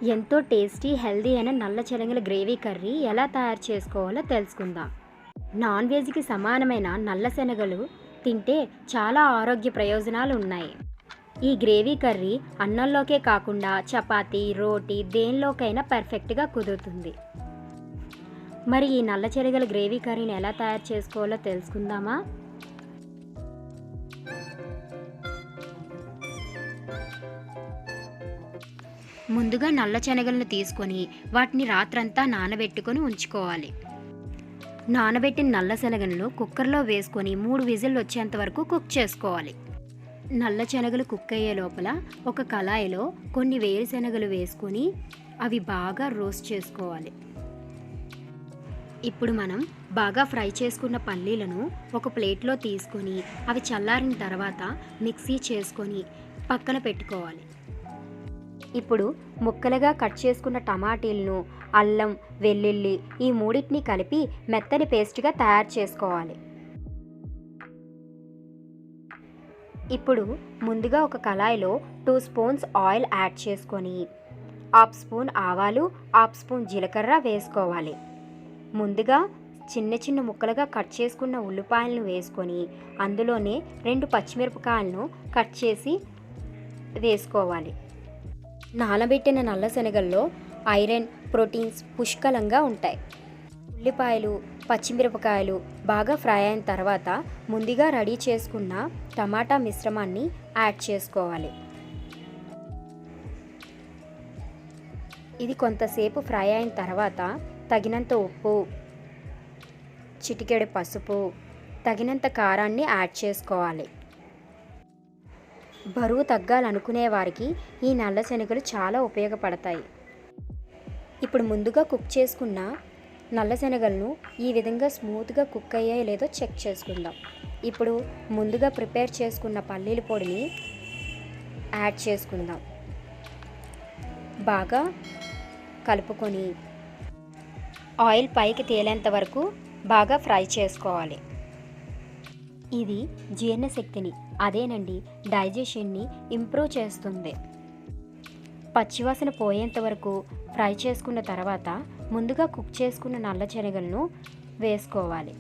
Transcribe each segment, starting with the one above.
ఎంతో tasty healthy అయిన నల్ల శనగల గ్రేవీ కర్రీ ఎలా తయారు చేసుకోవాలో తెలుసుకుందాం. నాన్ వెజ్కి సమానమైన నల్ల శనగలు తింటే చాలా ఆరోగ్య ప్రయోజనాలు ఉన్నాయి. ఈ గ్రేవీ కర్రీ అన్నంలోకే కాకుండా చపాతీ, రోటీ దేనిలోకైనా పర్ఫెక్ట్గా కుదురుతుంది. మరి ఈ నల్ల శనగల గ్రేవీ కర్రీని ఎలా తయారు చేసుకోవాలో తెలుసుకుందామా? ముందుగా నల్ల శనగలను తీసుకొని వాటిని రాత్రంతా నానబెట్టుకొని ఉంచుకోవాలి. నానబెట్టిన నల్ల శనగలను కుక్కర్లో వేసుకొని 3 విజిల్లు వచ్చేంత వరకు కుక్ చేసుకోవాలి. నల్ల శనగలు కుక్ అయ్యే లోపల ఒక కళాయిలో కొన్ని వేరుశనగలు వేసుకొని అవి బాగా రోస్ట్ చేసుకోవాలి. ఇప్పుడు మనం బాగా ఫ్రై చేసుకున్న పల్లీలను ఒక ప్లేట్లో తీసుకొని అవి చల్లారిన తర్వాత మిక్సీ చేసుకొని పక్కన పెట్టుకోవాలి. ఇప్పుడు ముక్కలుగా కట్ చేసుకున్న టమాటీలను, అల్లం, వెల్లుల్లి ఈ మూడింటిని కలిపి మెత్తని పేస్ట్గా తయారు చేసుకోవాలి. ఇప్పుడు ముందుగా ఒక కళాయిలో 2 స్పూన్స్ ఆయిల్ యాడ్ చేసుకొని 1/2 స్పూన్ ఆవాలు, 1/2 స్పూన్ జీలకర్ర వేసుకోవాలి. ముందుగా చిన్న చిన్న ముక్కలుగా కట్ చేసుకున్న ఉల్లిపాయలను వేసుకొని అందులోనే 2 పచ్చిమిరపకాయలను కట్ చేసి వేసుకోవాలి. నానబెట్టిన నల్ల శనగల్లో ఐరన్, ప్రోటీన్స్ పుష్కలంగా ఉంటాయి. ఉల్లిపాయలు, పచ్చిమిరపకాయలు బాగా ఫ్రై అయిన తర్వాత ముందుగా రెడీ చేసుకున్న టమాటా మిశ్రమాన్ని యాడ్ చేసుకోవాలి. ఇది కొంతసేపు ఫ్రై అయిన తర్వాత తగినంత ఉప్పు, చిటికెడు పసుపు, తగినంత కారాన్ని యాడ్ చేసుకోవాలి. బరువు తగ్గాలనుకునే వారికి ఈ నల్ల శనగలు చాలా ఉపయోగపడతాయి. ఇప్పుడు ముందుగా కుక్ చేసుకున్న నల్ల శనగలను ఈ విధంగా స్మూత్గా కుక్ అయ్యాయో లేదో చెక్ చేసుకుందాం. ఇప్పుడు ముందుగా ప్రిపేర్ చేసుకున్న పల్లీల పొడిని యాడ్ చేసుకుందాం. బాగా కలుపుకొని ఆయిల్ పైకి తేలేంత వరకు బాగా ఫ్రై చేసుకోవాలి. ఇది జీర్ణశక్తిని, అదేనండి డైజెషన్ని ఇంప్రూవ్ చేస్తుంది. పచ్చివాసన పోయేంత వరకు ఫ్రై చేసుకున్న తర్వాత ముందుగా కుక్ చేసుకున్న నల్ల శనగలను వేసుకోవాలి.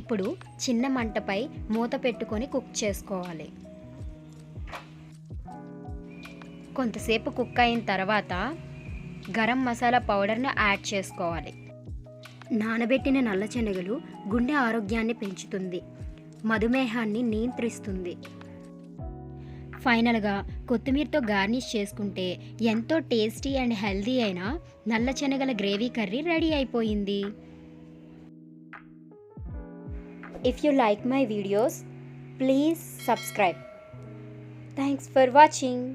ఇప్పుడు చిన్న మంటపై మూత పెట్టుకొని కుక్ చేసుకోవాలి. కొంతసేపు కుక్ అయిన తర్వాత గరం మసాలా పౌడర్ని యాడ్ చేసుకోవాలి. నానబెట్టిన నల్ల శనగలు గుండె ఆరోగ్యాన్ని పెంచుతుంది, మధుమేహాన్ని నియంత్రిస్తుంది. ఫైనల్గా కొత్తిమీరతో గార్నిష్ చేసుకుంటే ఎంతో టేస్టీ అండ్ హెల్దీ అయిన నల్ల శనగల గ్రేవీ కర్రీ రెడీ అయిపోయింది. If you like my videos, please subscribe. Thanks for watching.